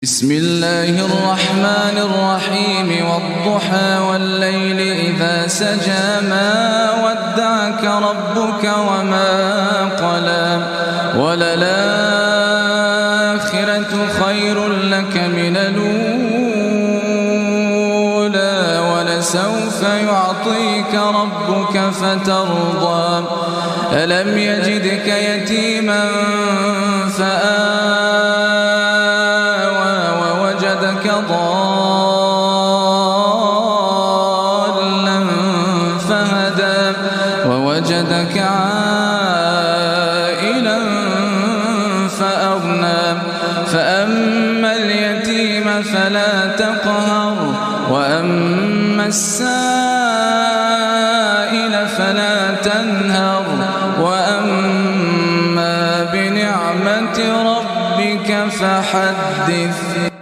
بسم الله الرحمن الرحيم والضحى والليل إذا سجى ما ودعك ربك وما قلى وللآخرة خير لك من الأولى ولسوف يعطيك ربك فترضى ألم يجدك يتيما ووجدك ضالا فهدى ووجدك عائلا فأغنى فأما اليتيم فلا تقهر وأما السائل فلا تنهر وأما بنعمة ربك فحدث.